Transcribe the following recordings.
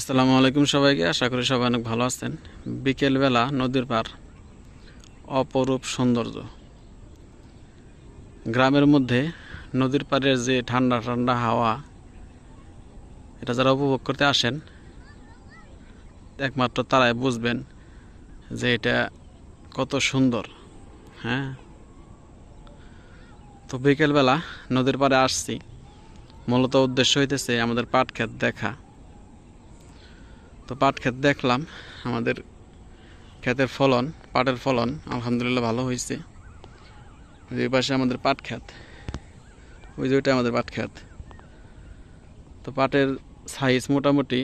আসসালামু আলাইকুম সবাইকে। আশা করি সবাই অনেক ভালো আছেন। বিকেলবেলা নদীর পার, অপরূপ সৌন্দর্য। গ্রামের মধ্যে নদীর পাড়ের যে ঠান্ডা ঠান্ডা হাওয়া, এটা যারা উপভোগ করতে আসেন একমাত্র তারাই বুঝবেন যে এটা কত সুন্দর। হ্যাঁ, তো বিকেলবেলা নদীর পাড়ে আসছি, মূলত উদ্দেশ্য হইতেছে আমাদের পাট ক্ষেত দেখা। তো পাট ক্ষেত দেখলাম, আমাদের ক্ষেতের ফলন, পাটের ফলন আলহামদুলিল্লাহ ভালো হয়েছে। যে পাশে আমাদের পাট ক্ষেত, ওই যে ওইটা আমাদের পাট ক্ষেত। তো পাটের সাইজ মোটামুটি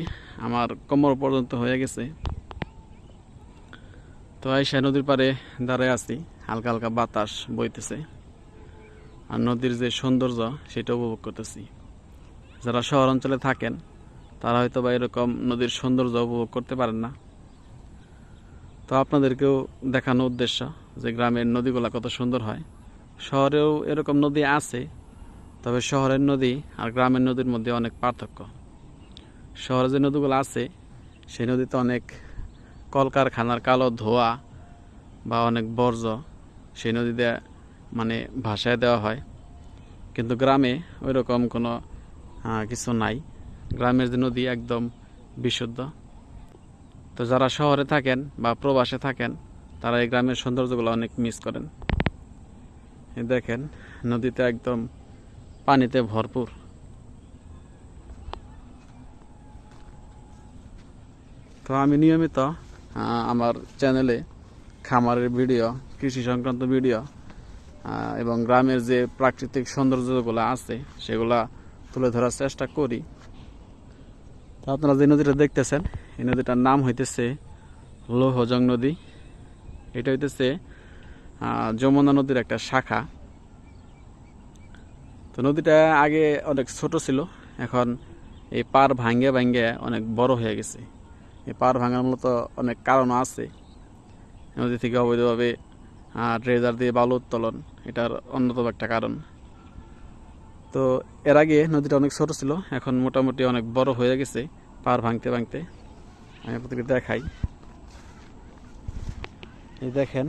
আমার কোমর পর্যন্ত হয়ে গেছে। তো আইসা নদীর পাড়ে দাঁড়ায় আছি, হালকা হালকা বাতাস বইতেছে আর নদীর যে সৌন্দর্য সেটা উপভোগ করতেছি। যারা শহর অঞ্চলে থাকেন তারা হয়তো বা এরকম নদীর সৌন্দর্য উপভোগ করতে পারেন না। তো আপনাদেরকেও দেখানো উদ্দেশ্য যে গ্রামের নদীগুলো কত সুন্দর হয়। শহরেও এরকম নদী আছে, তবে শহরের নদী আর গ্রামের নদীর মধ্যে অনেক পার্থক্য। শহরে যে নদীগুলো আছে সেই নদীতে অনেক কলকারখানার কালো ধোঁয়া বা অনেক বর্জ্য সেই নদীতে মানে ভাসায় দেওয়া হয়, কিন্তু গ্রামে ওই রকম কোনো কিছু নাই। গ্রামের যে নদী একদম বিশুদ্ধ। তো যারা শহরে থাকেন বা প্রবাসে থাকেন তারা এই গ্রামের সৌন্দর্যগুলো অনেক মিস করেন। এই দেখেন নদীতে একদম পানিতে ভরপুর। তো আমি নিয়মিত আমার চ্যানেলে খামারের ভিডিও, কৃষি সংক্রান্ত ভিডিও এবং গ্রামের যে প্রাকৃতিক সৌন্দর্যগুলো আছে সেগুলা তুলে ধরার চেষ্টা করি। তো আপনারা যে নদীটা দেখতেছেন এই নদীটার নাম হইতেছে লৌহজং নদী। এটা হইতেছে যমুনা নদীর একটা শাখা। তো নদীটা আগে অনেক ছোট ছিল, এখন এই পার ভাঙ্গে ভাঙ্গে অনেক বড় হয়ে গেছে। এই পার ভাঙার মূলত অনেক কারণ আছে। নদী থেকে অবৈধভাবে ড্রেজার দিয়ে বালু উত্তোলন এটার অন্যতম একটা কারণ। তো এর আগে নদীটা অনেক ছোট ছিল, এখন মোটামুটি অনেক বড় হয়ে গেছে পার ভাঙতে ভাঙতে। আমি আপনাদেরকে দেখাই, এই দেখেন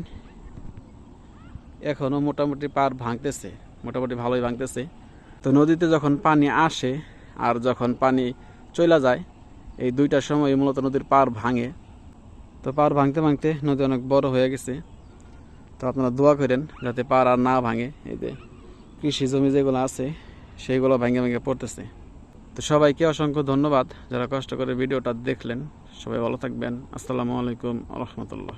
এখনও মোটামুটি পার ভাঙতেছে, মোটামুটি ভালোই ভাঙতেছে। তো নদীতে যখন পানি আসে আর যখন পানি চলে যায় এই দুইটার সময় মূলত নদীর পার ভাঙে। তো পার ভাঙতে ভাঙতে নদী অনেক বড় হয়ে গেছে। তো আপনারা দোয়া করেন যাতে পার আর না ভাঙে। এই যে কৃষি জমি যেগুলো আছে সেইগুলো ভেঙে ভেঙে পড়তেছে। তো সবাইকে অসংখ্য ধন্যবাদ যারা কষ্ট করে ভিডিওটা দেখলেন। সবাই ভালো থাকবেন। আসসালামু আলাইকুম রহমতুল্লাহ।